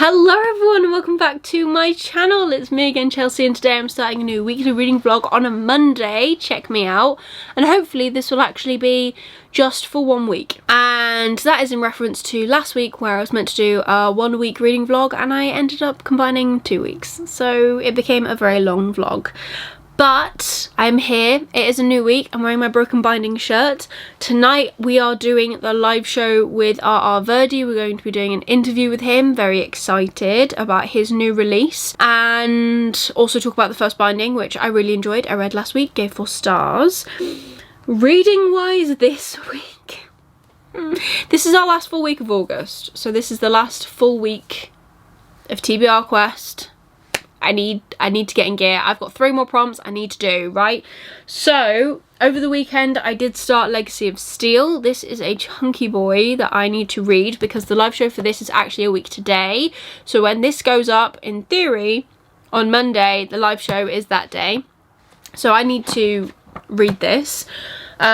Hello everyone and welcome back to my channel. It's me again, Chelsea, and today I'm starting a new weekly reading vlog on a Monday. Check me out. And hopefully this will actually be just for 1 week. And that is in reference to last week where I was meant to do a 1 week reading vlog and I ended up combining 2 weeks. So it became a very long vlog. But I'm here, it is a new week, I'm wearing my Broken Binding shirt. Tonight we are doing the live show with R.R. Verdi. We're going to be doing an interview with him, very excited about his new release. And also talk about the first binding, which I really enjoyed. I read last week, gave 4 stars. Reading wise this week, this is our last full week of August. So this is the last full week of TBR Quest. I need to get in gear. I've got 3 more prompts I need to do, right? So over the weekend I did start Legacy of Steel. This is a chunky boy that I need to read because the live show for this is actually a week today. So when this goes up, in theory, on Monday, the live show is that day. So I need to read this,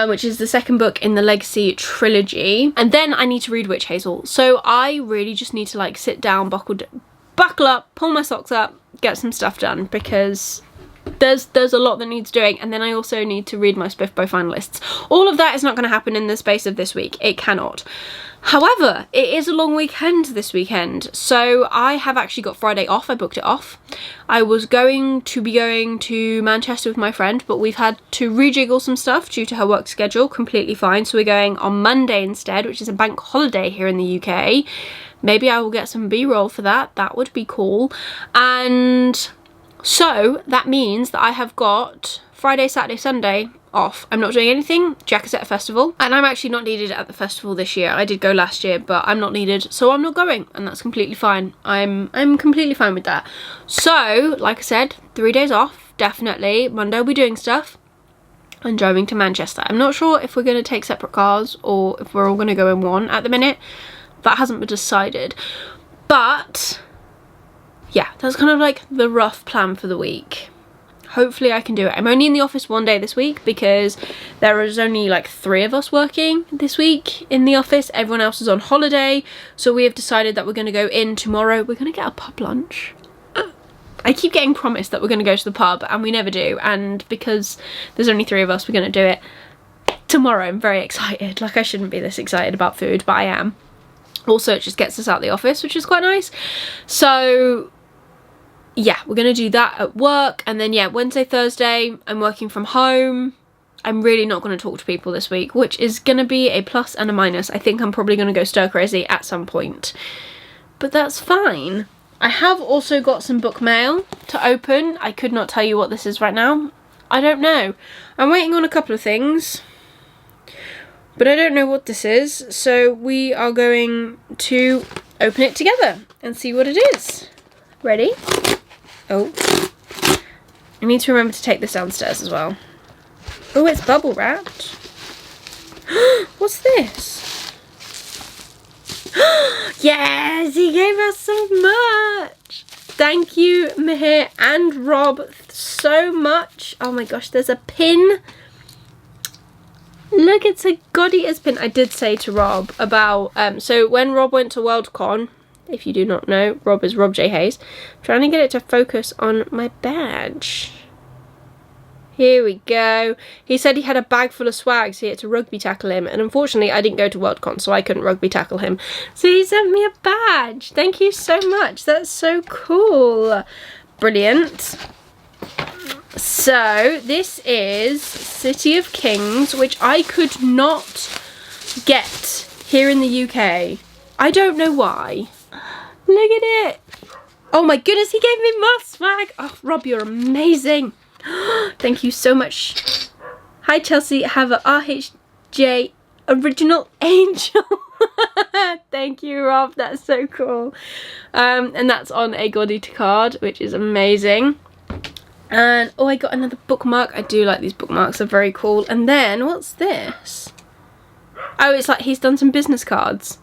which is the second book in the Legacy trilogy. And then I need to read Witch Hazel. So I really just need to like sit down, buckle up, pull my socks up, get some stuff done, because there's a lot that needs doing. And then I also need to read my Spiffbo finalists. All of that is not going to happen in the space of this week. It cannot. However, it is a long weekend this weekend, so I have actually got Friday off. I booked it off. I was going to be going to Manchester with my friend, but we've had to rejiggle some stuff due to her work schedule. Completely fine. So we're going on Monday instead, which is a bank holiday here in the UK. Maybe I will get some B-roll for that. That would be cool. And so that means that I have got Friday, Saturday, Sunday off. I'm not doing anything. Jack is at a festival. And I'm actually not needed at the festival this year. I did go last year, but I'm not needed. So I'm not going. And that's completely fine. I'm completely fine with that. So, like I said, 3 days off. Definitely. Monday we'll be doing stuff. And driving to Manchester. I'm not sure if we're going to take separate cars or if we're all going to go in one at the minute. That hasn't been decided, but yeah, that's kind of like the rough plan for the week. Hopefully I can do it. I'm only in the office 1 day this week because there is only like 3 of us working this week in the office. Everyone else is on holiday, so we have decided that we're going to go in tomorrow. We're going to get a pub lunch. I keep getting promised that we're going to go to the pub and we never do, and because there's only 3 of us, we're going to do it tomorrow. I'm very excited. Like, I shouldn't be this excited about food, but I am. Also, it just gets us out of the office, which is quite nice. So yeah, we're going to do that at work. And then yeah, Wednesday, Thursday, I'm working from home. I'm really not going to talk to people this week, which is going to be a plus and a minus. I think I'm probably going to go stir crazy at some point, but that's fine. I have also got some book mail to open. I could not tell you what this is right now. I don't know. I'm waiting on a couple of things, but I don't know what this is, so we are going to open it together and see what it is. Ready? Oh. I need to remember to take this downstairs as well. Oh, it's bubble wrapped. What's this? Yes, he gave us some merch. Thank you, Mihir and Rob, so much. Oh my gosh, there's a pin. Look, it's a God Eaters pin. I did say to Rob about, so when Rob went to Worldcon, if you do not know, Rob is Rob J. Hayes. I'm trying to get it to focus on my badge. Here we go. He said he had a bag full of swag, so he had to rugby tackle him. And unfortunately, I didn't go to Worldcon, so I couldn't rugby tackle him. So he sent me a badge. Thank you so much. That's so cool. Brilliant. So this is City of Kings, which I could not get here in the UK. I don't know why. Look at it. Oh my goodness, he gave me more swag. Oh, Rob, you're amazing. Thank you so much. Hi, Chelsea. Have a RHJ Original Angel. Thank you, Rob. That's so cool. And that's on a God Eater card, which is amazing. And oh, I got another bookmark. I do like these bookmarks, they're very cool. And then what's this? Oh, it's like he's done some business cards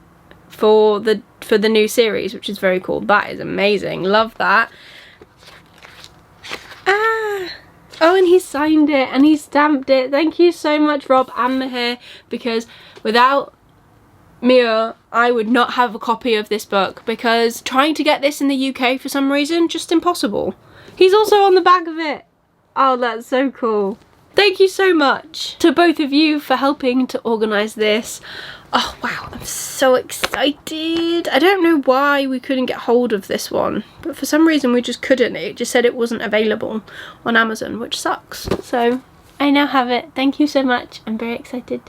for the new series, which is very cool. That is amazing. Love that. Ah. Oh, and he signed it and he stamped it. Thank you so much, Rob and Mihir, because without Mia, I would not have a copy of this book because trying to get this in the UK for some reason, just impossible. He's also on the back of it. Oh, that's so cool. Thank you so much to both of you for helping to organise this. Oh wow, I'm so excited. I don't know why we couldn't get hold of this one, but for some reason we just couldn't. It just said it wasn't available on Amazon, which sucks. So I now have it. Thank you so much. I'm very excited.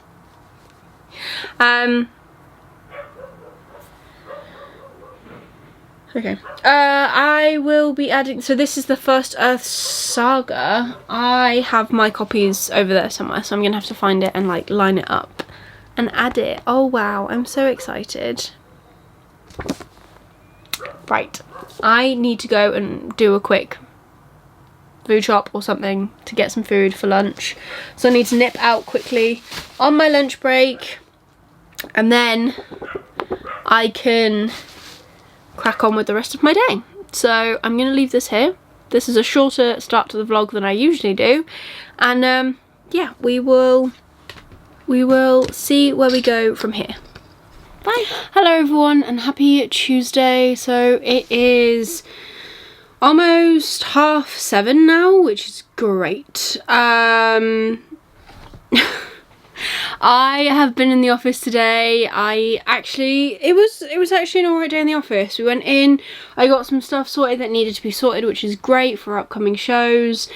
Okay. I will be adding, so this is the First Earth Saga. I have my copies over there somewhere, so I'm gonna have to find it and like line it up and add it. Oh wow, I'm so excited. Right, I need to go and do a quick food shop or something to get some food for lunch. So I need to nip out quickly on my lunch break and then I can crack on with the rest of my day. So I'm gonna leave this here. This is a shorter start to the vlog than I usually do, and yeah, we will see where we go from here. Bye. Hello everyone and happy Tuesday. So it is almost 7:30 now, which is great. I have been in the office today. It was actually an alright day in the office. We went in, I got some stuff sorted that needed to be sorted, which is great for upcoming shows.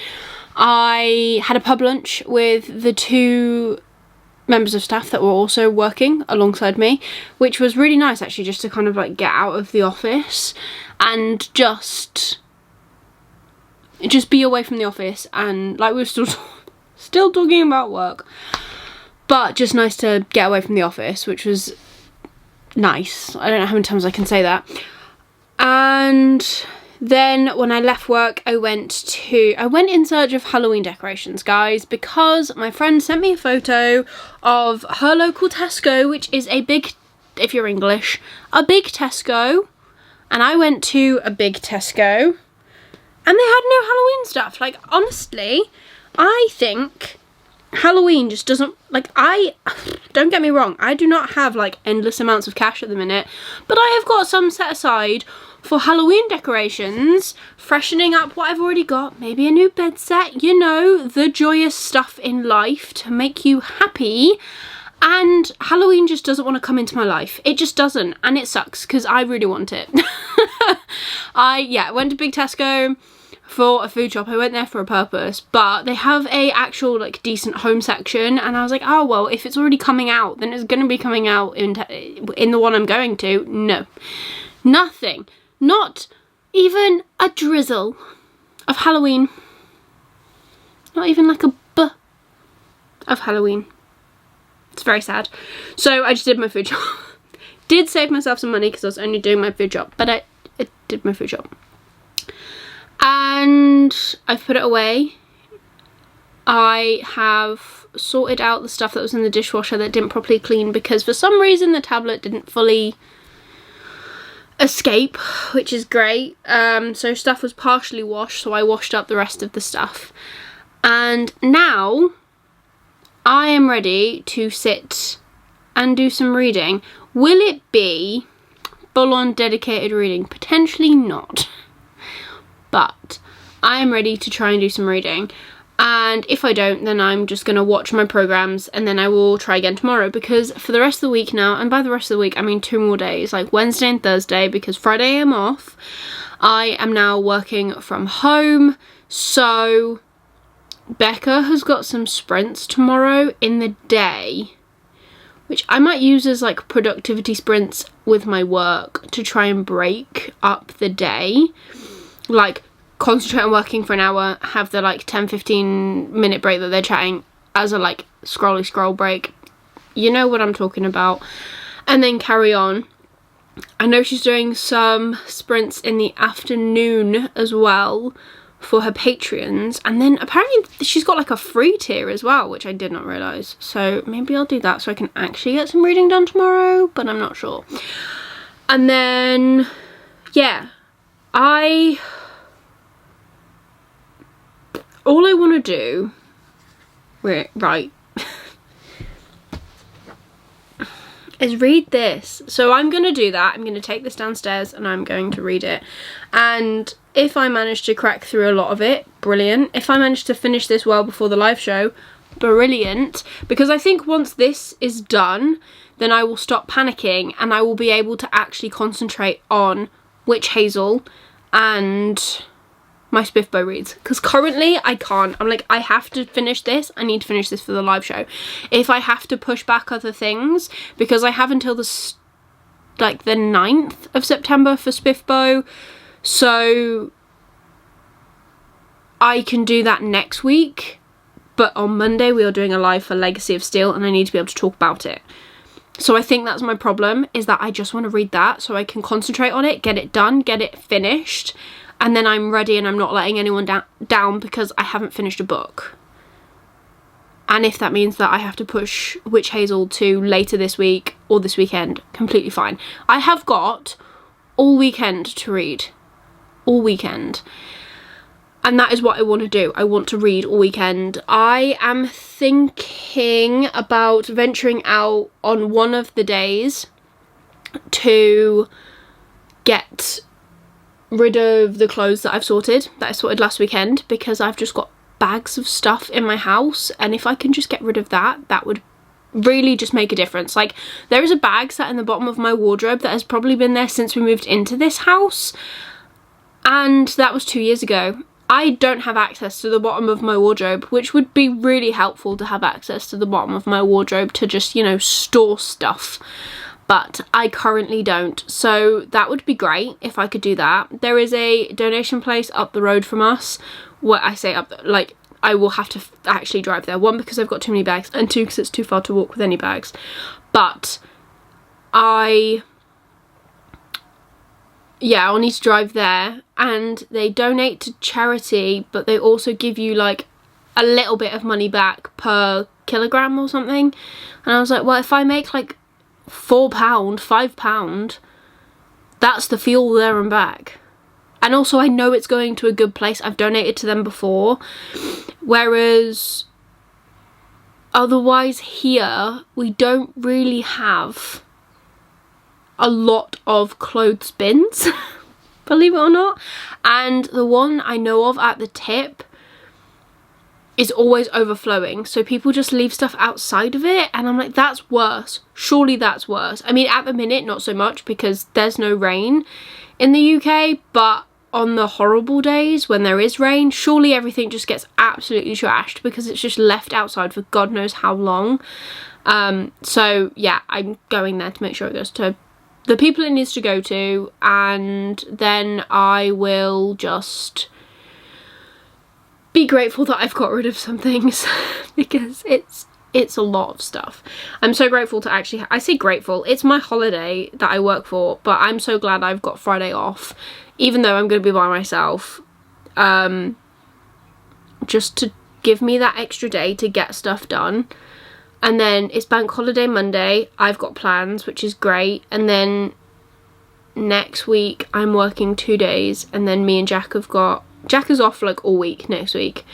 I had a pub lunch with the 2 members of staff that were also working alongside me, which was really nice actually, just to kind of like get out of the office and just be away from the office, and like we were still talking about work. But just nice to get away from the office, which was nice. I don't know how many times I can say that. And then when I left work, I went in search of Halloween decorations, guys, because my friend sent me a photo of her local Tesco, which is a big, if you're English, a big Tesco. And I went to a big Tesco and they had no Halloween stuff. Like, honestly, I think Halloween just doesn't, like, don't get me wrong, I do not have like endless amounts of cash at the minute, but I have got some set aside for Halloween decorations, freshening up what I've already got, maybe a new bed set, you know, the joyous stuff in life to make you happy. And Halloween just doesn't want to come into my life. It just doesn't, and it sucks because I really want it. I went to Big Tesco for a food shop. I went there for a purpose, but they have a actual like decent home section, and I was like, oh well, if it's already coming out, then it's gonna be coming out in the one I'm going to. No, nothing, not even a drizzle of Halloween, not even like a b of Halloween. It's very sad. So I just did my food shop. Did save myself some money because I was only doing my food shop, but I did my food shop. And I've put it away. I have sorted out the stuff that was in the dishwasher that didn't properly clean because for some reason the tablet didn't fully escape, which is great. So stuff was partially washed, so I washed up the rest of the stuff. And now I am ready to sit and do some reading. Will it be full-on dedicated reading? Potentially not. But I am ready to try and do some reading, and if I don't, then I'm just going to watch my programs and then I will try again tomorrow, because for the rest of the week now, and by the rest of the week I mean 2 more days, like Wednesday and Thursday, because Friday I'm off, I am now working from home. So Becca has got some sprints tomorrow in the day, which I might use as like productivity sprints with my work to try and break up the day. Like, concentrate on working for an hour, have the like 10-15 minute break that they're chatting as a like scroll break. You know what I'm talking about. And then carry on. I know she's doing some sprints in the afternoon as well for her Patreons, and then apparently she's got like a free tier as well, which I did not realise. So maybe I'll do that so I can actually get some reading done tomorrow, but I'm not sure. And then yeah, all I want to do, right, is read this. So I'm going to do that. I'm going to take this downstairs and I'm going to read it. And if I manage to crack through a lot of it, brilliant. If I manage to finish this well before the live show, brilliant. Because I think once this is done, then I will stop panicking and I will be able to actually concentrate on Witch Hazel and my Spiffbo reads. Because currently I can't. I'm like, I have to finish this. I need to finish this for the live show. If I have to push back other things, because I have until the 9th of September for Spiffbo, so I can do that next week. But on Monday we are doing a live for Legacy of Steel and I need to be able to talk about it. So I think that's my problem, is that I just want to read that so I can concentrate on it, get it done, get it finished, and then I'm ready and I'm not letting anyone down because I haven't finished a book. And if that means that I have to push Witch Hazel to later this week or this weekend, completely fine. I have got all weekend to read. All weekend. And that is what I want to do. I want to read all weekend. I am thinking about venturing out on one of the days to get rid of the clothes that I sorted last weekend, because I've just got bags of stuff in my house, and if I can just get rid of that, that would really just make a difference. Like, there is a bag sat in the bottom of my wardrobe that has probably been there since we moved into this house, and that was 2 years ago. I don't have access to the bottom of my wardrobe, which would be really helpful to have access to the bottom of my wardrobe to just, you know, store stuff. But I currently don't. So that would be great if I could do that. There is a donation place up the road from us. What I say up, like, I will have to actually drive there. 1, because I've got too many bags, and 2, because it's too far to walk with any bags. But I'll need to drive there, and they donate to charity, but they also give you like a little bit of money back per kilogram or something. And I was like, well, if I make like £4, £5, that's the fuel there and back. And also I know it's going to a good place. I've donated to them before. Whereas otherwise here, we don't really have a lot of clothes bins, believe it or not. And the one I know of at the tip is always overflowing, so people just leave stuff outside of it, and I'm like, that's worse. Surely that's worse. I mean, at the minute not so much because there's no rain in the UK, but on the horrible days when there is rain, surely everything just gets absolutely trashed because it's just left outside for God knows how long. So yeah, I'm going there to make sure it goes to the people it needs to go to, and then I will just be grateful that I've got rid of some things because it's a lot of stuff. I'm so grateful to actually, I say grateful, it's my holiday that I work for, but I'm so glad I've got Friday off, even though I'm going to be by myself, just to give me that extra day to get stuff done. And then it's bank holiday Monday. I've got plans, which is great. And then next week I'm working 2 days, and then me and Jack is off like all week next week.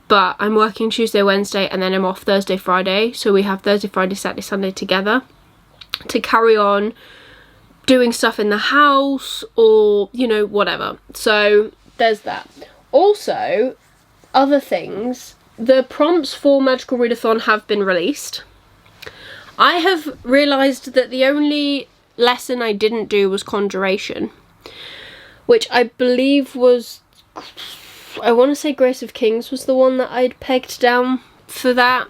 But I'm working Tuesday, Wednesday, and then I'm off Thursday, Friday. So we have Thursday, Friday, Saturday, Sunday together to carry on doing stuff in the house or, you know, whatever. So there's that. Also, other things. The prompts for Magical Readathon have been released. I have realised that the only lesson I didn't do was Conjuration, which I believe was, I want to say Grace of Kings was the one that I'd pegged down for that.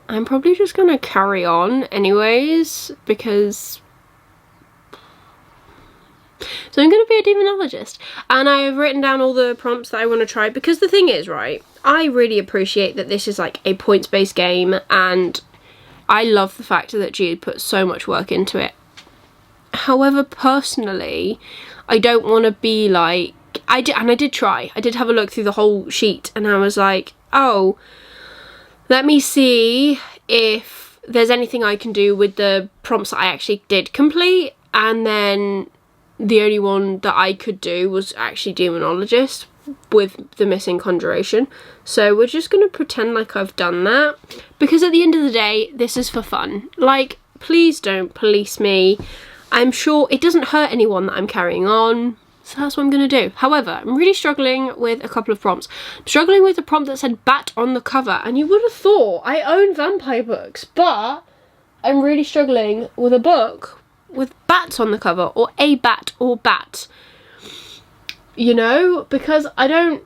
I'm probably just going to carry on anyways, because so I'm going to be a demonologist, and I've written down all the prompts that I want to try, because the thing is, right, I really appreciate that this is like a points-based game, and I love the fact that G had put so much work into it. However, personally, I don't want to be like, I did have a look through the whole sheet, and I was like, oh, let me see if there's anything I can do with the prompts that I actually did complete, and then the only one that I could do was actually Demonologist, with the missing conjuration. So we're just going to pretend like I've done that, because at the end of the day, this is for fun. Like, please don't police me. I'm sure it doesn't hurt anyone that I'm carrying on. So that's what I'm going to do. However, I'm really struggling with a couple of prompts. I'm struggling with a prompt that said bat on the cover. And you would have thought I own vampire books, but I'm really struggling with a book with bats on the cover, or a bat or bat. You know, because I don't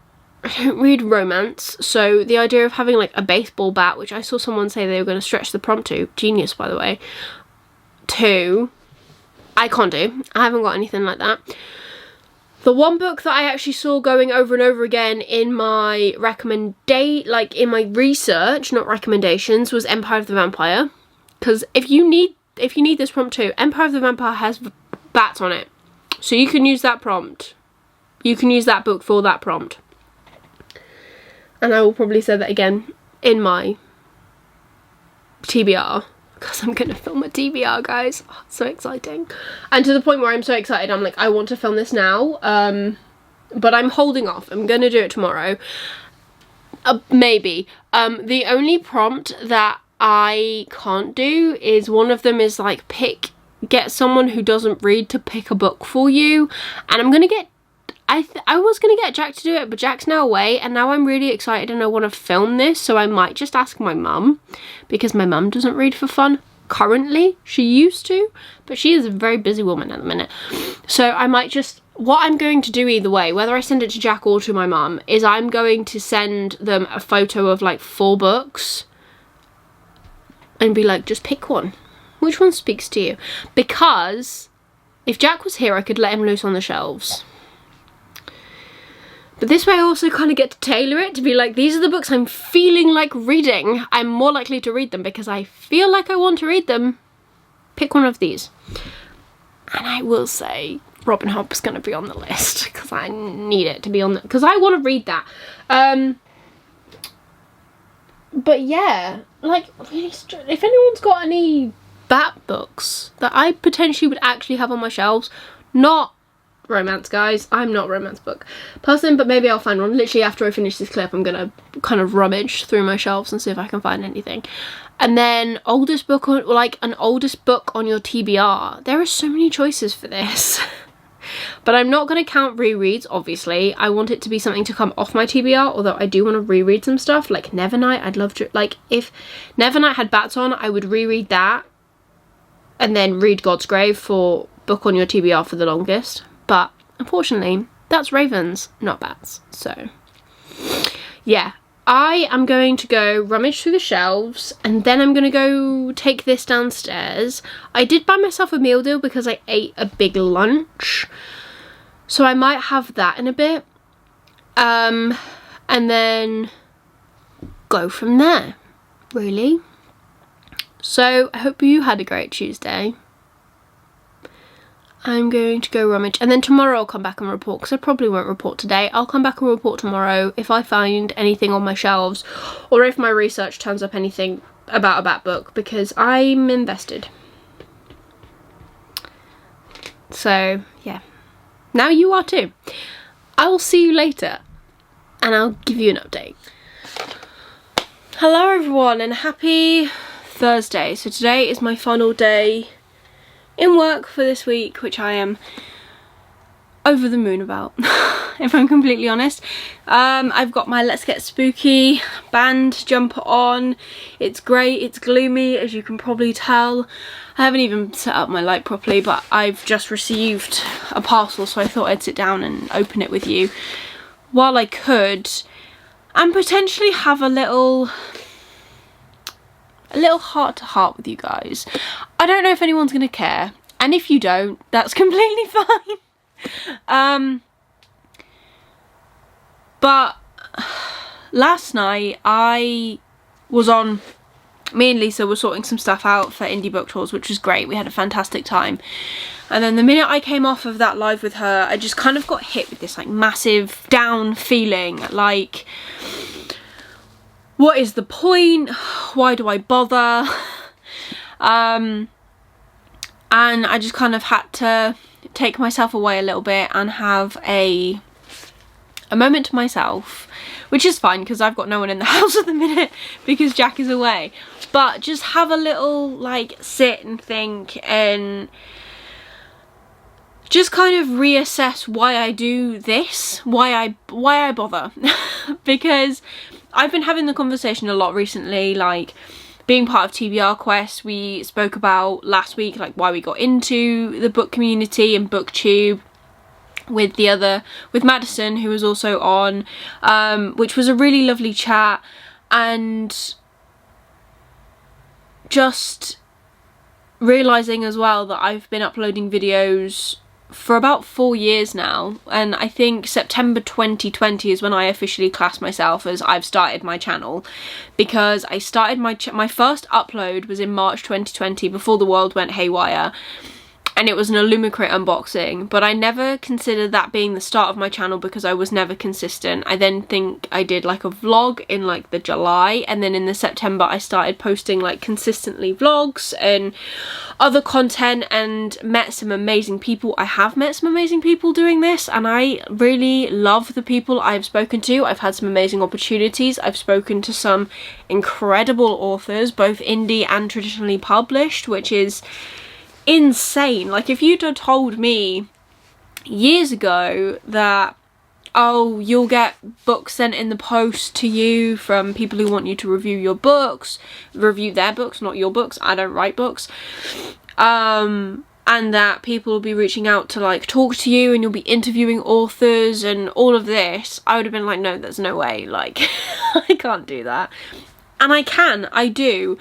read romance. So the idea of having like a baseball bat, which I saw someone say they were going to stretch the prompt to, genius by the way, to, I can't do. I haven't got anything like that. The one book that I actually saw going over and over again in my in my research, not recommendations, was Empire of the Vampire. Because if you need this prompt too, Empire of the Vampire has bats on it. So you can use that prompt. You can use that book for that prompt. And I will probably say that again in my TBR. Because I'm going to film a TBR, guys. Oh, so exciting. And to the point where I'm so excited, I'm like, I want to film this now. But I'm holding off. I'm going to do it tomorrow. Maybe. The only prompt that I can't do is, one of them is like get someone who doesn't read to pick a book for you. And I'm going to get, I was going to get Jack to do it, but Jack's now away, and now I'm really excited and I want to film this, so I might just ask my mum, because my mum doesn't read for fun currently. She used to, but she is a very busy woman at the minute. So I might just, what I'm going to do either way, whether I send it to Jack or to my mum, is I'm going to send them a photo of like 4 books and be like, just pick one. Which one speaks to you? Because if Jack was here, I could let him loose on the shelves. But this way I also kind of get to tailor it to be like, these are the books I'm feeling like reading. I'm more likely to read them because I feel like I want to read them. Pick one of these. And I will say Robin Hood is going to be on the list because I need it to be on the, because I want to read that. But yeah, like, really, if anyone's got any bat books that I potentially would actually have on my shelves, not romance, guys, I'm not a romance book person, but maybe I'll find one. Literally after I finish this clip, I'm gonna kind of rummage through my shelves and see if I can find anything. And then oldest book, or like an oldest book on your TBR. There are so many choices for this. But I'm not going to count rereads, obviously. I want it to be something to come off my TBR, although I do want to reread some stuff, like Nevernight. I'd love to, like, if Nevernight had bats on, I would reread that and then read God's Grave for book on your TBR for the longest. But unfortunately, that's ravens, not bats. So yeah, I am going to go rummage through the shelves, and then I'm going to go take this downstairs. I did buy myself a meal deal because I ate a big lunch, so I might have that in a bit, and then go from there, really. So I hope you had a great Tuesday. I'm going to go rummage, and then tomorrow I'll come back and report, because I probably won't report today. I'll come back and report tomorrow if I find anything on my shelves, or if my research turns up anything about a bat book, because I'm invested. So yeah, now you are too. I will see you later, and I'll give you an update. Hello everyone, and happy Thursday. So today is my final day in work for this week, which I am over the moon about, if I'm completely honest. I've got my Let's Get Spooky band jumper on. It's great, it's gloomy, as you can probably tell. I haven't even set up my light properly, but I've just received a parcel, so I thought I'd sit down and open it with you while I could, and potentially have a little heart to heart with you guys. I don't know if anyone's gonna care, and if you don't, that's completely fine. But last night me and Lisa were sorting some stuff out for indie book tours, which was great. We had a fantastic time. And then the minute I came off of that live with her, I just kind of got hit with this like massive down feeling, like, what is the point? Why do I bother? And I just kind of had to take myself away a little bit and have a a moment to myself, which is fine because I've got no one in the house at the minute because Jack is away, but just have a little like sit and think and just kind of reassess why I do this, why I bother. Because I've been having the conversation a lot recently, like being part of TBR Quest. We spoke about last week like why we got into the book community and booktube with Madison, who was also on, which was a really lovely chat, and just realizing as well that I've been uploading videos for about 4 years now, and I think September 2020 is when I officially class myself as I've started my channel, because I started my first upload was in March 2020, before the world went haywire, and it was an Illumicrate unboxing, but I never considered that being the start of my channel because I was never consistent. I then think I did like a vlog in like the July, and then in the September I started posting like consistently vlogs and other content, and met some amazing people. I have met some amazing people doing this, and I really love the people I've spoken to. I've had some amazing opportunities. I've spoken to some incredible authors, both indie and traditionally published, which is insane. Like, if you'd have told me years ago that, oh, you'll get books sent in the post to you from people who want you to review your books, review their books, not your books, I don't write books, and that people will be reaching out to like talk to you and you'll be interviewing authors and all of this, I would have been like, no, there's no way, like I can't do that. And I do.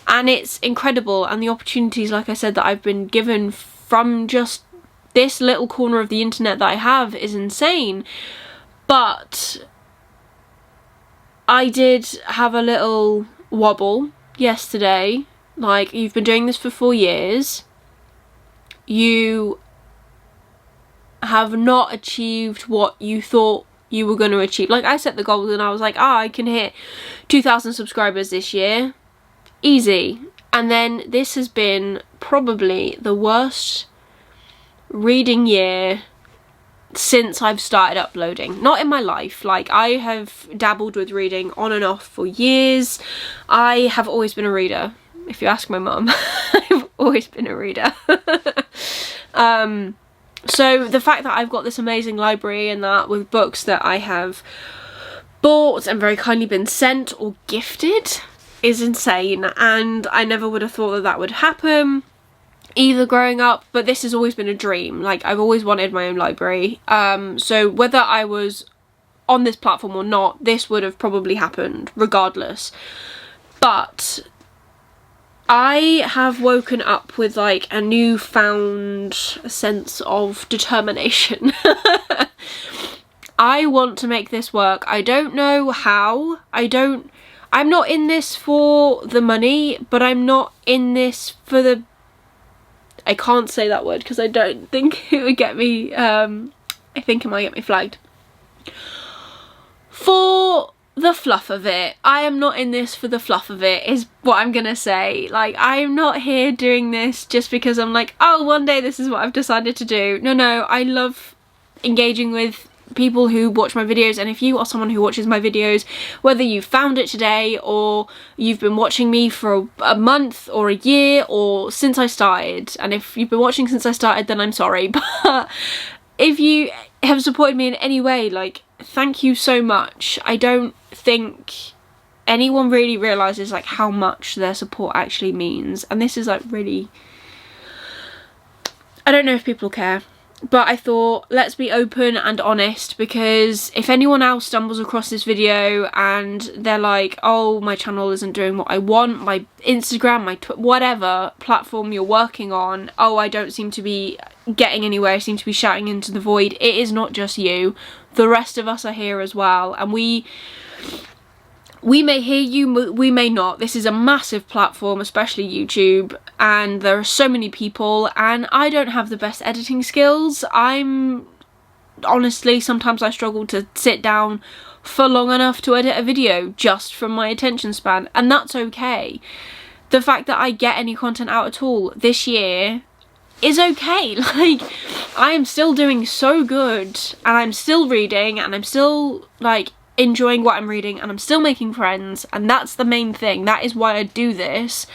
And it's incredible, and the opportunities, like I said, that I've been given from just this little corner of the internet that I have is insane. But I did have a little wobble yesterday. Like, you've been doing this for 4 years. You have not achieved what you thought you were going to achieve. Like, I set the goals and I was like, I can hit 2,000 subscribers this year. Easy. And then this has been probably the worst reading year since I've started uploading. Not in my life. Like, I have dabbled with reading on and off for years. I have always been a reader. If you ask my mum, I've always been a reader. So the fact that I've got this amazing library and that with books that I have bought and very kindly been sent or gifted is insane, and I never would have thought that that would happen either growing up, but this has always been a dream. Like, I've always wanted my own library, so whether I was on this platform or not, this would have probably happened regardless. But I have woken up with like a newfound sense of determination. I want to make this work. I don't know how. I'm not in this for the money, but I'm not in this for the... I can't say that word because I don't think it would get me... I think it might get me flagged. For the fluff of it. I am not in this for the fluff of it, is what I'm gonna say. Like, I'm not here doing this just because I'm like, oh, one day this is what I've decided to do. No, I love engaging with people who watch my videos, and if you are someone who watches my videos, whether you found it today or you've been watching me for a month or a year or since I started, and if you've been watching since I started, then I'm sorry, but if you have supported me in any way, like, thank you so much. I don't think anyone really realises like how much their support actually means, and this is like really, I don't know if people care. But I thought, let's be open and honest, because if anyone else stumbles across this video and they're like, oh, my channel isn't doing what I want, my Instagram, my whatever platform you're working on, oh, I don't seem to be getting anywhere, I seem to be shouting into the void, it is not just you. The rest of us are here as well, and we may hear you, we may not. This is a massive platform, especially YouTube, and there are so many people, and I don't have the best editing skills. Honestly, sometimes I struggle to sit down for long enough to edit a video just from my attention span, and that's okay. The fact that I get any content out at all this year is okay. Like, I am still doing so good, and I'm still reading, and I'm still like enjoying what I'm reading, and I'm still making friends, and that's the main thing. That is why I do this.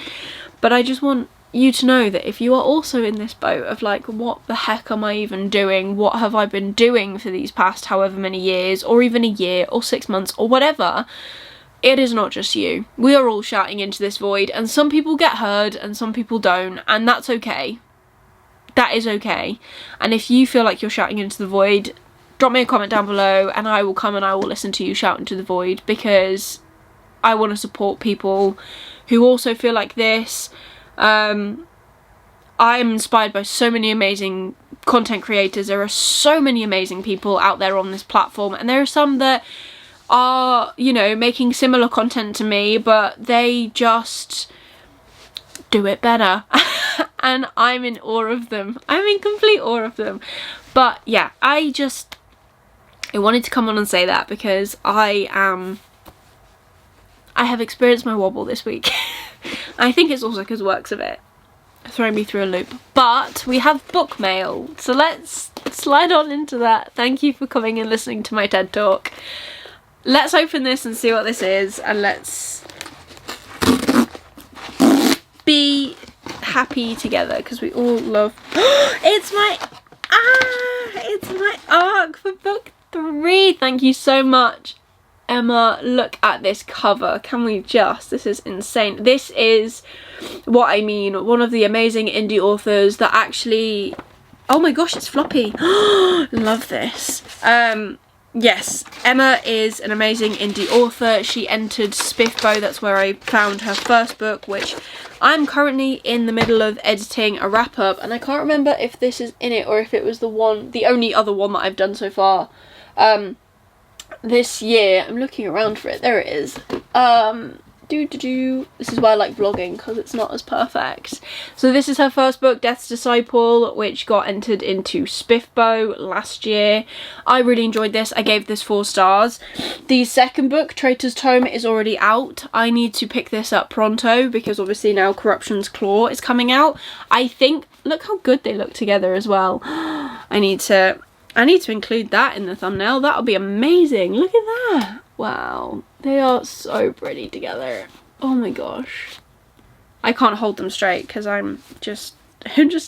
But I just want you to know that if you are also in this boat of like, what the heck am I even doing? What have I been doing for these past however many years, or even a year, or 6 months, or whatever? It is not just you. We are all shouting into this void, and some people get heard and some people don't, and that's okay. That is okay. And if you feel like you're shouting into the void, drop me a comment down below and I will come and I will listen to you shout into the void, because I want to support people who also feel like this. I'm inspired by so many amazing content creators. There are so many amazing people out there on this platform, and there are some that are, you know, making similar content to me, but they just do it better. And I'm in awe of them. I'm in complete awe of them. But yeah, I wanted to come on and say that, because I have experienced my wobble this week. I think it's also because works of it throwing me through a loop. But we have book mail, so let's slide on into that. Thank you for coming and listening to my TED Talk. Let's open this and see what this is, and let's be happy together, because we all love it's my arc for book 3. Thank you so much, Emma. Look at this cover. Can we just, this is insane. This is what I mean, one of the amazing indie authors that actually, oh my gosh, it's floppy. Love this. Yes, Emma is an amazing indie author. She entered Spiffbo, that's where I found her first book, which I'm currently in the middle of editing a wrap-up, and I can't remember if this is in it or if it was the only other one that I've done so far this year. I'm looking around for it. There it is. This is why I like vlogging, because it's not as perfect. So this is her first book, Death's Disciple, which got entered into Spiffbo last year. I really enjoyed this. I gave this 4 stars. The second book, Traitor's Tome, is already out. I need to pick this up pronto, because obviously now Corruption's Claw is coming out. I think, look how good they look together as well. I need to include that in the thumbnail. That'll be amazing. Look at that. Wow, they are so pretty together. Oh my gosh. I can't hold them straight because I'm just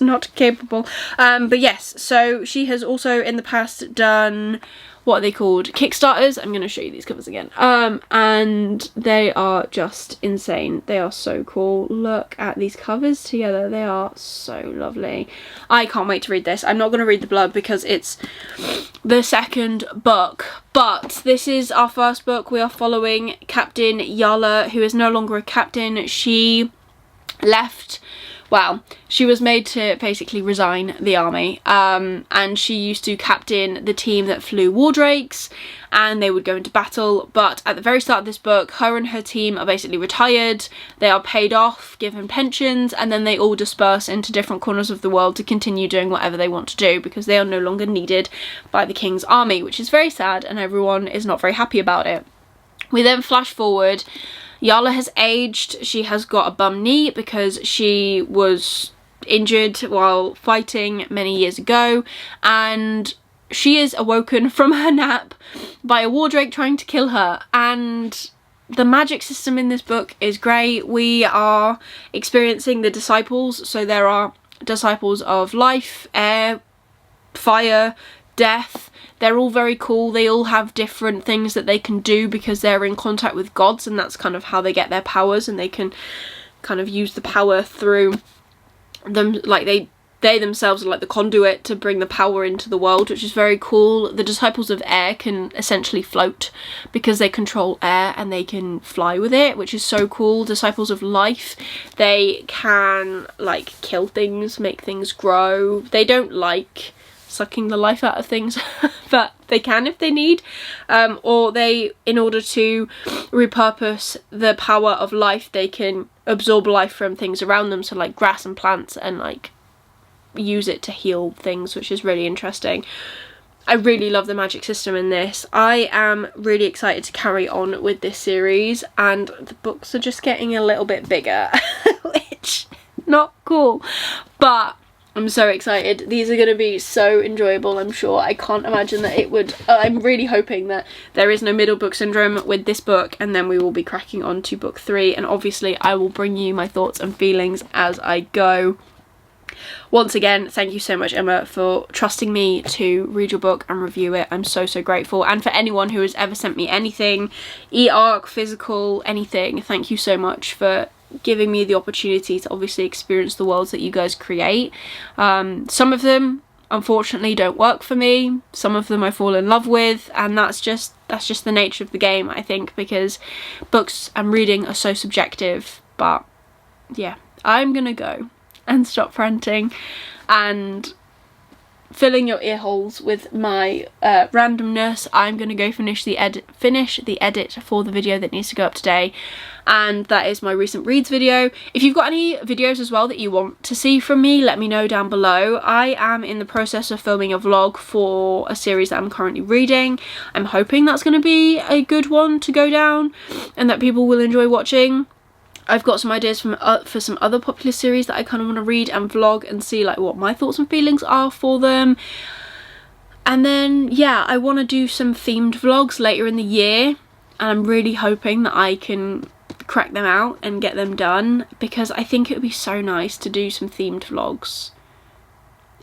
not capable. But yes, so she has also in the past done, what are they called? Kickstarters. I'm going to show you these covers again. And they are just insane. They are so cool. Look at these covers together. They are so lovely. I can't wait to read this. I'm not going to read the blurb because it's the second book. But this is our first book. We are following Captain Yala, who is no longer a captain. She left, well, she was made to basically resign the army, and she used to captain the team that flew war drakes, and they would go into battle. But at the very start of this book, her and her team are basically retired. They are paid off, given pensions, and then they all disperse into different corners of the world to continue doing whatever they want to do, because they are no longer needed by the king's army, which is very sad, and everyone is not very happy about it. We then flash forward. Yala has aged. She has got a bum knee because she was injured while fighting many years ago, and she is awoken from her nap by a war drake trying to kill her. And the magic system in this book is great. We are experiencing the disciples, so there are disciples of life, air, fire, death. They're all very cool. They all have different things that they can do because they're in contact with gods, and that's kind of how they get their powers, and they can kind of use the power through them, like they themselves are like the conduit to bring the power into the world, which is very cool. The disciples of air can essentially float because they control air and they can fly with it, which is so cool. Disciples of life, they can like kill things, make things grow. They don't like sucking the life out of things, but they can if they need, or they, in order to repurpose the power of life, they can absorb life from things around them, so like grass and plants, and like use it to heal things, which is really interesting. I really love the magic system in this. I am really excited to carry on with this series, and the books are just getting a little bit bigger, which not cool, but I'm so excited. These are going to be so enjoyable, I'm sure. I can't imagine that it would... I'm really hoping that there is no middle book syndrome with this book, and then we will be cracking on to book 3, and obviously I will bring you my thoughts and feelings as I go. Once again, thank you so much, Emma, for trusting me to read your book and review it. I'm so grateful. And for anyone who has ever sent me anything, e-arc, physical, anything, thank you so much for giving me the opportunity to obviously experience the worlds that you guys create. Some of them unfortunately don't work for me, some of them I fall in love with, and that's just the nature of the game, I think, because books and reading are so subjective. But yeah, I'm gonna go and stop ranting and filling your ear holes with my randomness. I'm gonna go finish the edit for the video that needs to go up today, and that is my recent reads video. If you've got any videos as well that you want to see from me, let me know down below. I am in the process of filming a vlog for a series that I'm currently reading. I'm hoping that's going to be a good one to go down and that people will enjoy watching. I've got some ideas for some other popular series that I kind of want to read and vlog and see like what my thoughts and feelings are for them. And then yeah, I want to do some themed vlogs later in the year, and I'm really hoping that I can crack them out and get them done, because I think it would be so nice to do some themed vlogs,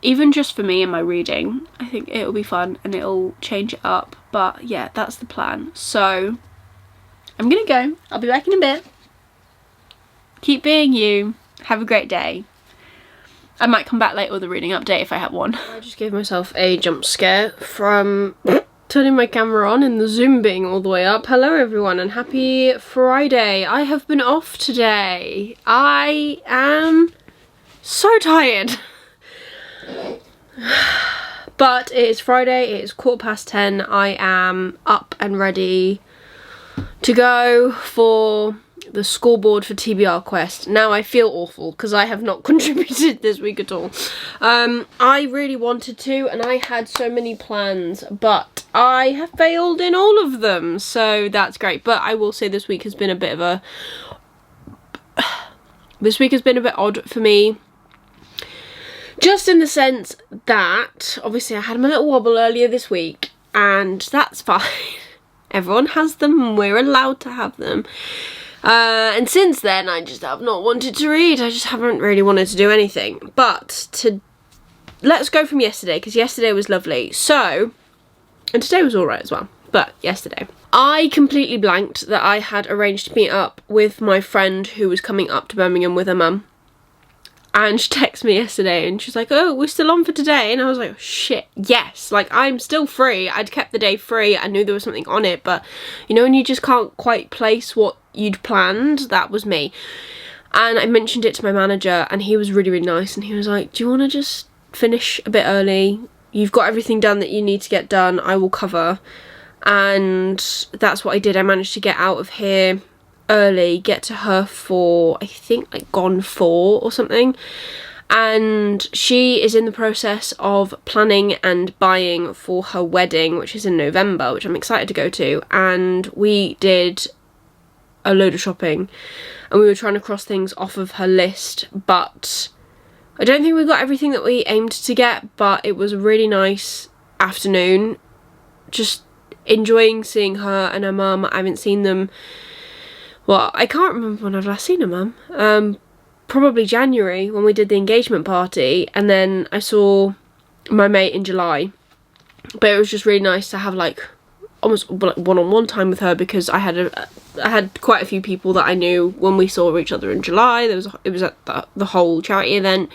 even just for me and my reading. I think it'll be fun and it'll change it up. But yeah, that's the plan. So I'm gonna go. I'll be back in a bit. Keep being you. Have a great day. I might come back later with a reading update if I have one. I just gave myself a jump scare from turning my camera on and the zoom being all the way up. Hello everyone and happy Friday. I have been off today. I am so tired. But it is Friday, it is 10:15. I am up and ready to go for the scoreboard for TBR Quest. Now I feel awful because I have not contributed this week at all. I really wanted to, and I had so many plans, but I have failed in all of them, so that's great. But I will say this week has been a bit odd for me, just in the sense that obviously I had my little wobble earlier this week, and that's fine. Everyone has them and we're allowed to have them. And since then I just have not wanted to read. I just haven't really wanted to do anything. But let's go from yesterday, because yesterday was lovely. So, and today was alright as well, but yesterday I completely blanked that I had arranged to meet up with my friend who was coming up to Birmingham with her mum. And she texted me yesterday and she's like, oh, we're still on for today. And I was like, oh, shit, yes. Like, I'm still free. I'd kept the day free. I knew there was something on it. But, you know, when you just can't quite place what you'd planned, that was me. And I mentioned it to my manager and he was really, really nice. And he was like, do you want to just finish a bit early? You've got everything done that you need to get done. I will cover. And that's what I did. I managed to get out of here early, get to her for I think like gone 4 or something, and she is in the process of planning and buying for her wedding, which is in November, which I'm excited to go to. And we did a load of shopping and we were trying to cross things off of her list, but I don't think we got everything that we aimed to get. But it was a really nice afternoon, just enjoying seeing her and her mum. I haven't seen them, well, I can't remember when I've last seen her mum. Probably January when we did the engagement party, and then I saw my mate in July. But it was just really nice to have like almost like one-on-one time with her, because I had quite a few people that I knew when we saw each other in July. It was at the whole charity event.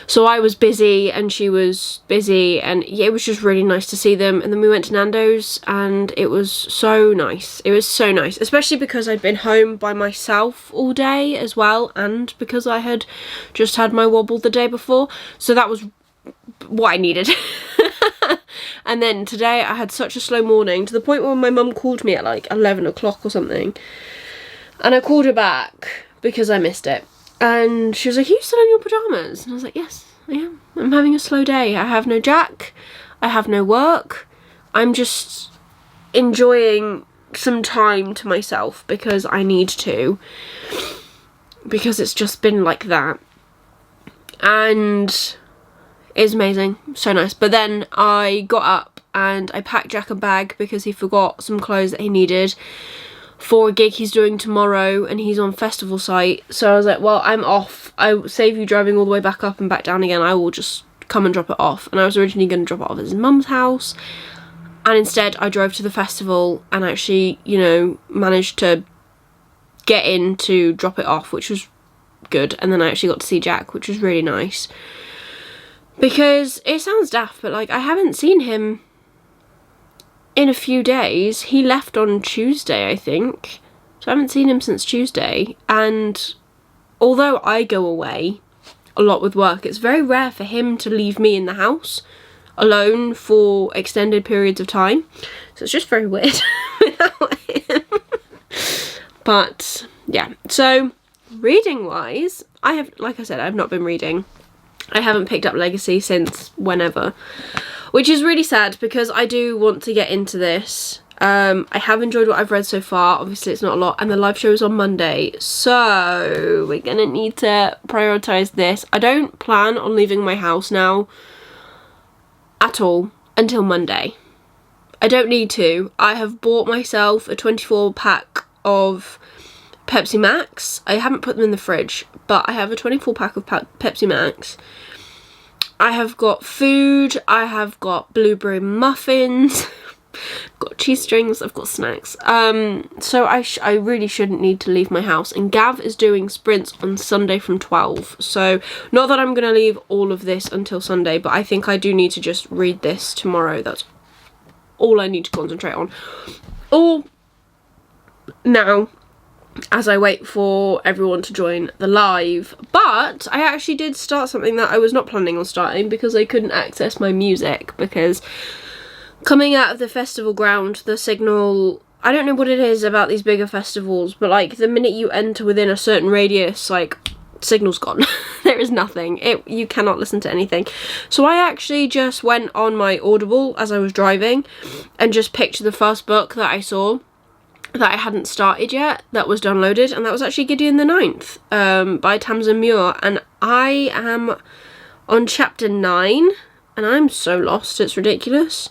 So I was busy and she was busy, and yeah, it was just really nice to see them. And then we went to Nando's and it was so nice. It was so nice, especially because I'd been home by myself all day as well, and because I had just had my wobble the day before. So that was what I needed. And then today I had such a slow morning, to the point where my mum called me at like 11 o'clock or something. And I called her back because I missed it. And she was like, are you still in your pyjamas? And I was like, yes, I am. I'm having a slow day. I have no Jack. I have no work. I'm just enjoying some time to myself because I need to. Because it's just been like that. And It's amazing, so nice. But then I got up and I packed Jack a bag because he forgot some clothes that he needed for a gig he's doing tomorrow, and he's on festival site. So I was like, well, I'm off. I will save you driving all the way back up and back down again. I will just come and drop it off. And I was originally going to drop it off at his mum's house, and instead I drove to the festival and actually, you know, managed to get in to drop it off, which was good. And then I actually got to see Jack, which was really nice, because it sounds daft, but like, I haven't seen him in a few days. He left on Tuesday, I think, so I haven't seen him since Tuesday. And although I go away a lot with work, it's very rare for him to leave me in the house alone for extended periods of time, so it's just very weird without him. But yeah, so reading wise, I have, like I said, I've not been reading. I haven't picked up Legacy since whenever, which is really sad because I do want to get into this. I have enjoyed what I've read so far. Obviously it's not a lot, and the live show is on Monday, so we're gonna need to prioritise this. I don't plan on leaving my house now at all until Monday. I don't need to. I have bought myself a 24 pack of Pepsi Max. I haven't put them in the fridge, but I have a 24 pack of Pepsi Max. I have got food, I have got blueberry muffins, I've got cheese strings, I've got snacks. So I really shouldn't need to leave my house. And Gav is doing sprints on Sunday from 12. So not that I'm going to leave all of this until Sunday, but I think I do need to just read this tomorrow. That's all I need to concentrate on. Or now, as I wait for everyone to join the live. But I actually did start something that I was not planning on starting because I couldn't access my music, because coming out of the festival ground, the signal, I don't know what it is about these bigger festivals, but like the minute you enter within a certain radius, like, signal's gone. There is nothing. You cannot listen to anything. So I actually just went on my Audible as I was driving and just picked the first book that I saw that I hadn't started yet, that was downloaded, and that was actually Gideon the Ninth by Tamsin Muir, and I am on chapter 9 and I'm so lost, it's ridiculous.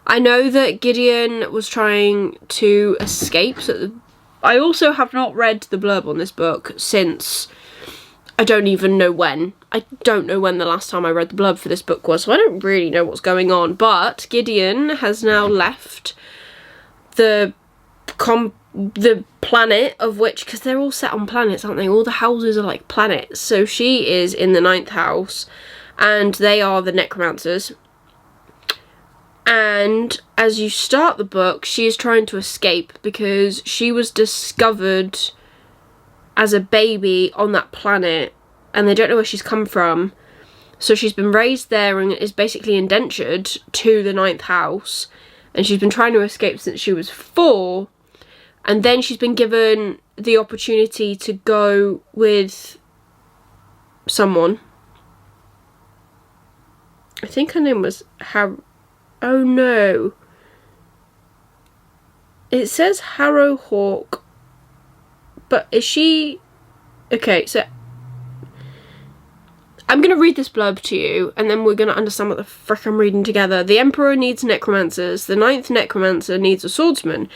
I know that Gideon was trying to escape, so I also have not read the blurb on this book since I don't even know when. I don't know when the last time I read the blurb for this book was, so I don't really know what's going on. But Gideon has now left the planet of which, because they're all set on planets, aren't they? All the houses are like planets. So she is in the 9th house, and they are the necromancers. And as you start the book, she is trying to escape because she was discovered as a baby on that planet, and they don't know where she's come from. So she's been raised there and is basically indentured to the 9th house, and she's been trying to escape since she was 4. And then she's been given the opportunity to go with someone. I think her name was oh no. It says Harrowhawk, but is she... Okay, so I'm going to read this blurb to you, and then we're going to understand what the frick I'm reading together. The Emperor needs necromancers. The 9th necromancer needs a swordsman.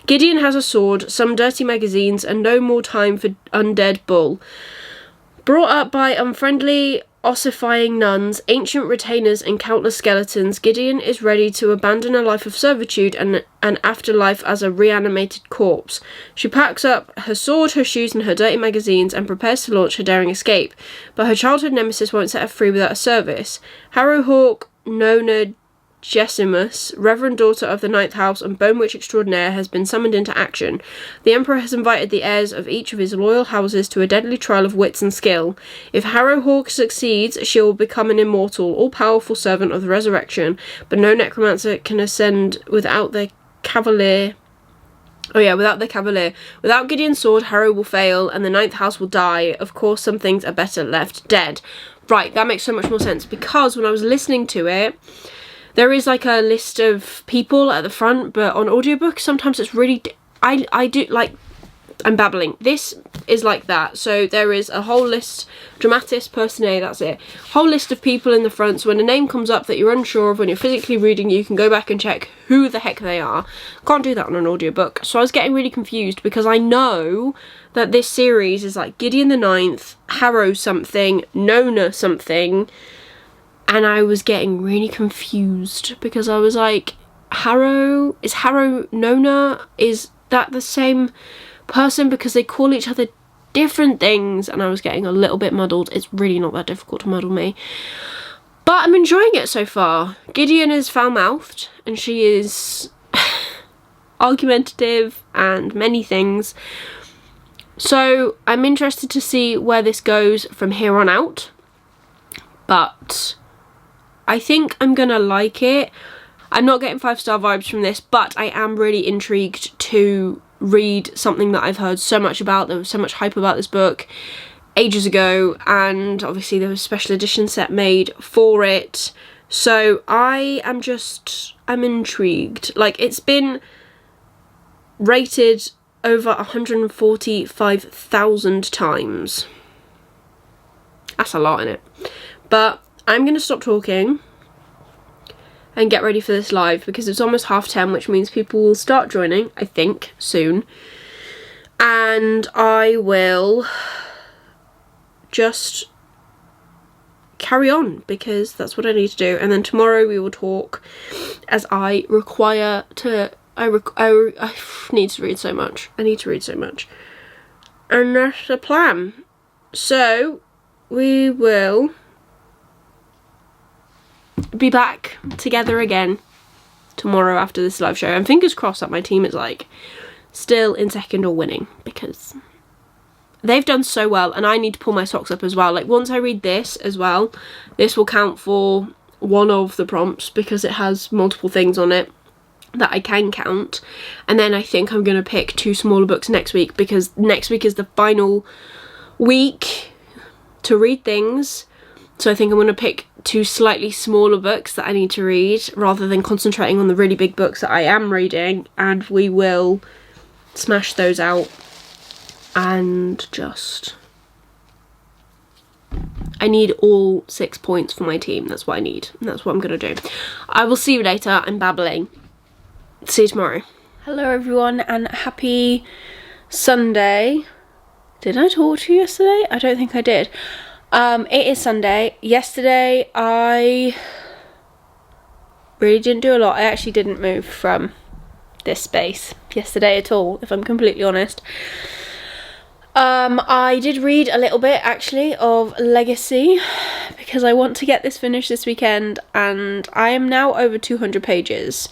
Gideon has a sword, some dirty magazines, and no more time for undead bull. Brought up by unfriendly, ossifying nuns, ancient retainers, and countless skeletons, Gideon is ready to abandon a life of servitude and an afterlife as a reanimated corpse. She packs up her sword, her shoes, and her dirty magazines and prepares to launch her daring escape, but her childhood nemesis won't set her free without a service. Harrowhawk Nona Gesimus, Reverend Daughter of the 9th House and Bone Witch Extraordinaire, has been summoned into action. The Emperor has invited the heirs of each of his loyal houses to a deadly trial of wits and skill. If Harrowhawk succeeds, she will become an immortal, all-powerful servant of the resurrection, but no necromancer can ascend without their cavalier. Without the cavalier. Without Gideon's sword, Harrow will fail, and the 9th house will die. Of course, some things are better left dead. Right, that makes so much more sense, because when I was listening to it, there is like a list of people at the front, but on audiobook sometimes it's really... I do, like, I'm babbling. This is like that. So there is a whole list, dramatis personae, that's it. Whole list of people in the front, so when a name comes up that you're unsure of when you're physically reading, you can go back and check who the heck they are. Can't do that on an audiobook. So I was getting really confused because I know that this series is like Gideon the Ninth, Harrow something, Nona something, and I was getting really confused because I was like, Harrow? Is Harrow Nona? Is that the same person? Because they call each other different things, and I was getting a little bit muddled. It's really not that difficult to muddle me. But I'm enjoying it so far. Gideon is foul-mouthed, and she is argumentative and many things. So I'm interested to see where this goes from here on out. But I think I'm gonna like it. I'm not getting 5-star vibes from this, but I am really intrigued to read something that I've heard so much about. There was so much hype about this book ages ago, and obviously there was a special edition set made for it. So I'm intrigued. Like, it's been rated over 145,000 times. That's a lot, innit? But I'm gonna stop talking and get ready for this live because it's almost 10:30, which means people will start joining, I think, soon. And I will just carry on because that's what I need to do. And then tomorrow we will talk, as I require to. I need to read so much. I need to read so much. And that's the plan. So we will be back together again tomorrow after this live show, and fingers crossed that my team is like still in second or winning, because they've done so well and I need to pull my socks up as well. Like, once I read this as well, this will count for one of the prompts because it has multiple things on it that I can count. And then I think I'm going to pick 2 smaller books next week, because next week is the final week to read things. So I think I'm going to pick 2 slightly smaller books that I need to read rather than concentrating on the really big books that I am reading, and we will smash those out. And just, I need all 6 points for my team. That's what I need, and that's what I'm going to do. I will see you later. I'm babbling. See you tomorrow. Hello everyone, and happy Sunday. Did I talk to you yesterday? I don't think I did. It is Sunday. Yesterday I really didn't do a lot. I actually didn't move from this space yesterday at all, if I'm completely honest. I did read a little bit actually of Legacy because I want to get this finished this weekend, and I am now over 200 pages.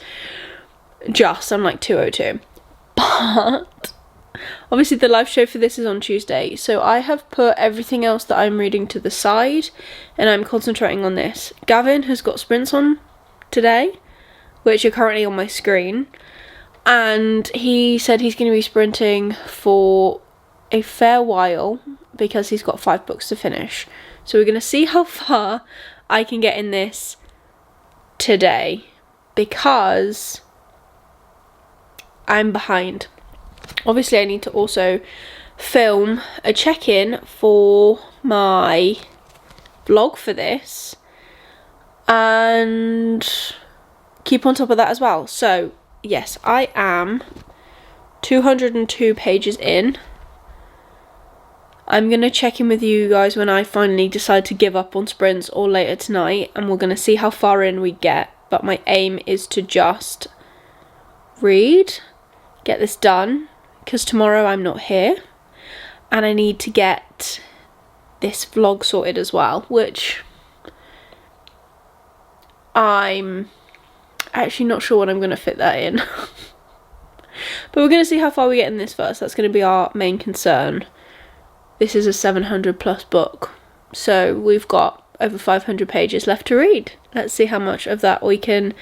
I'm like 202. But obviously the live show for this is on Tuesday, so I have put everything else that I'm reading to the side and I'm concentrating on this. Gavin has got sprints on today, which are currently on my screen, and he said he's going to be sprinting for a fair while because he's got 5 books to finish. So we're going to see how far I can get in this today, because I'm behind. Obviously I need to also film a check-in for my vlog for this and keep on top of that as well. So yes, I am 202 pages in. I'm going to check in with you guys when I finally decide to give up on sprints, or later tonight, and we're going to see how far in we get. But my aim is to just read, get this done, because tomorrow I'm not here, and I need to get this vlog sorted as well, which I'm actually not sure when I'm going to fit that in. But we're going to see how far we get in this first. That's going to be our main concern. This is a 700 plus book, so we've got over 500 pages left to read. Let's see how much of that we can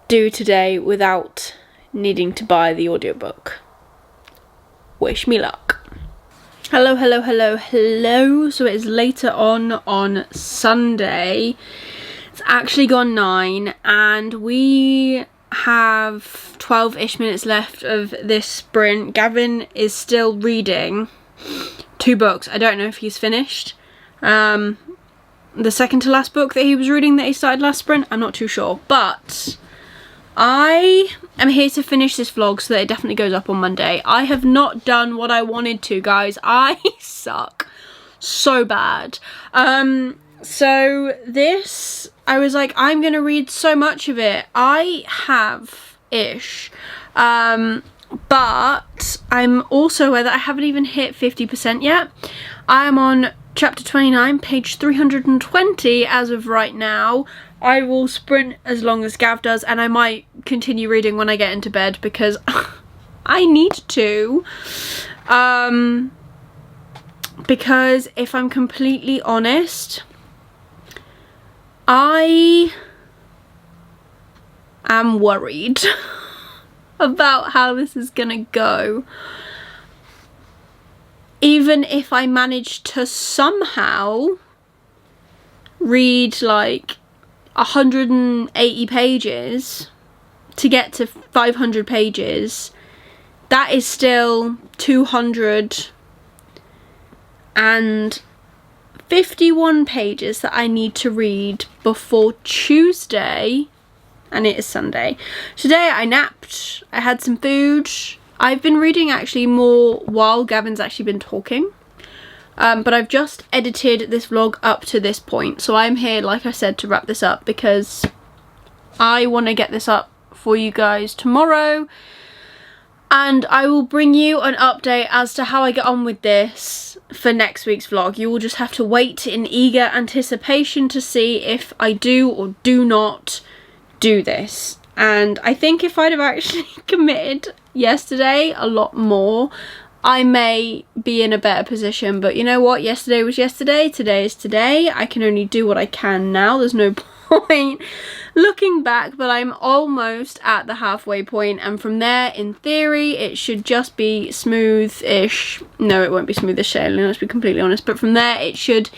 do today without needing to buy the audiobook. Wish me luck. Hello. So it is later on Sunday. It's actually gone 9, and we have 12-ish minutes left of this sprint. Gavin is still reading 2 books. I don't know if he's finished the second to last book that he was reading that he started last sprint. I'm not too sure, but I am here to finish this vlog so that it definitely goes up on Monday. I have not done what I wanted to, guys. I suck so bad. So this, I was like, I'm gonna read so much of it. I have-ish. But I'm also aware that I haven't even hit 50% yet. I'm on chapter 29, page 320 as of right now. I will sprint as long as Gav does, and I might continue reading when I get into bed because I need to. Because if I'm completely honest, I am worried about how this is gonna go. Even if I manage to somehow read like 180 pages to get to 500 pages, that is still 251 pages that I need to read before Tuesday, and it is Sunday. Today I napped, I had some food. I've been reading actually more while Gavin's actually been talking. But I've just edited this vlog up to this point. So I'm here, like I said, to wrap this up because I want to get this up for you guys tomorrow. And I will bring you an update as to how I get on with this for next week's vlog. You will just have to wait in eager anticipation to see if I do or do not do this. And I think if I'd have actually committed yesterday a lot more, I may be in a better position. But you know what? Yesterday was yesterday, today is today. I can only do what I can now. There's no point looking back, but I'm almost at the halfway point, and from there, in theory, it should just be smooth-ish. No, it won't be smooth-ish sailing, let's be completely honest, but from there, it should,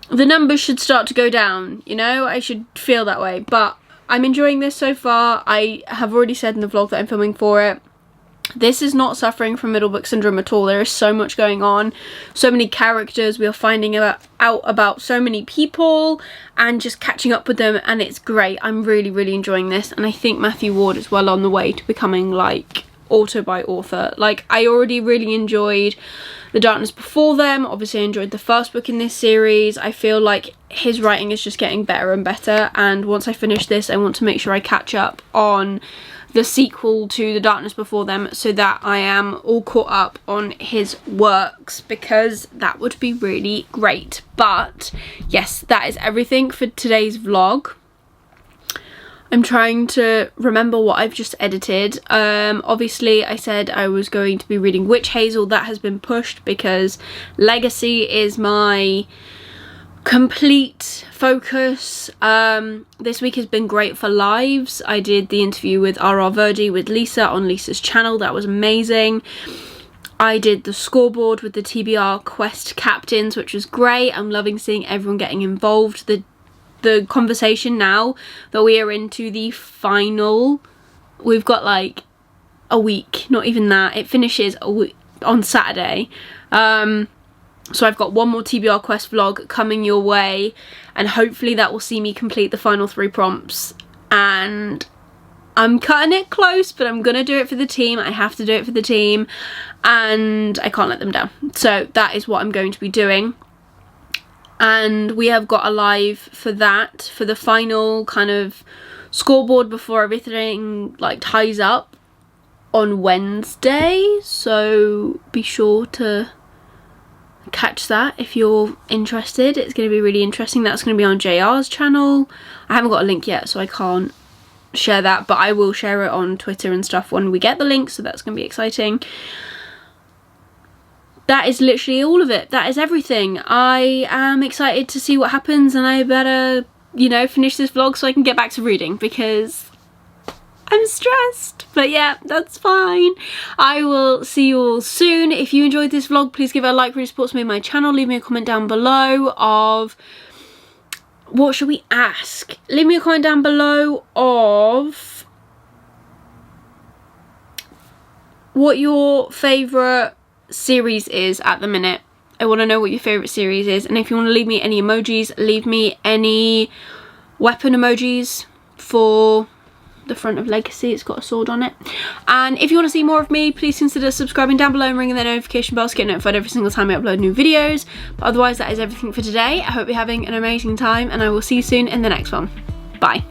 the numbers should start to go down, you know? I should feel that way, but I'm enjoying this so far. I have already said in the vlog that I'm filming for it, this is not suffering from middle book syndrome at all. There is so much going on, so many characters, we are finding out about so many people and just catching up with them, and it's great. I'm really enjoying this, and I think Matthew Ward is well on the way to becoming like author by author. Like, I already really enjoyed The Darkness Before Them. Obviously I enjoyed the first book in this series. I feel like his writing is just getting better and better, and once I finish this I want to make sure I catch up on the sequel to The Darkness Before Them so that I am all caught up on his works, because that would be really great. But yes, that is everything for today's vlog. I'm trying to remember what I've just edited. Obviously I said I was going to be reading Witch Hazel. That has been pushed because Legacy is my complete focus. This week has been great for lives. I did the interview with R.R. Verdi with Lisa on Lisa's channel. That was amazing. I did the scoreboard with the TBR Quest captains, which was great. I'm loving seeing everyone getting involved. The conversation now that we are into the final, we've got like a week, not even that, it finishes a week on Saturday. So I've got one more TBR Quest vlog coming your way, and hopefully that will see me complete the final 3 prompts. And I'm cutting it close, but I'm gonna do it for the team. I have to do it for the team, and I can't let them down. So that is what I'm going to be doing. And we have got a live for that, for the final kind of scoreboard before everything like ties up on Wednesday. So be sure to catch that if you're interested. It's going to be really interesting. That's going to be on JR's channel. I haven't got a link yet, so I can't share that, but I will share it on Twitter and stuff when we get the link, so that's going to be exciting. That is literally all of it. That is everything. I am excited to see what happens, and I better, you know, finish this vlog so I can get back to reading because I'm stressed. But yeah, that's fine. I will see you all soon. If you enjoyed this vlog, please give it a like, really supports me and my channel. Leave me a comment down below of what should we ask? Leave me a comment down below of what your favourite series is at the minute. I want to know what your favourite series is, and if you want to leave me any emojis, leave me any weapon emojis for the front of Legacy. It's got a sword on it. And if you want to see more of me, please consider subscribing down below and ringing the notification bell to get notified every single time I upload new videos. But otherwise, that is everything for today. I hope you're having an amazing time, and I will see you soon in the next one. Bye.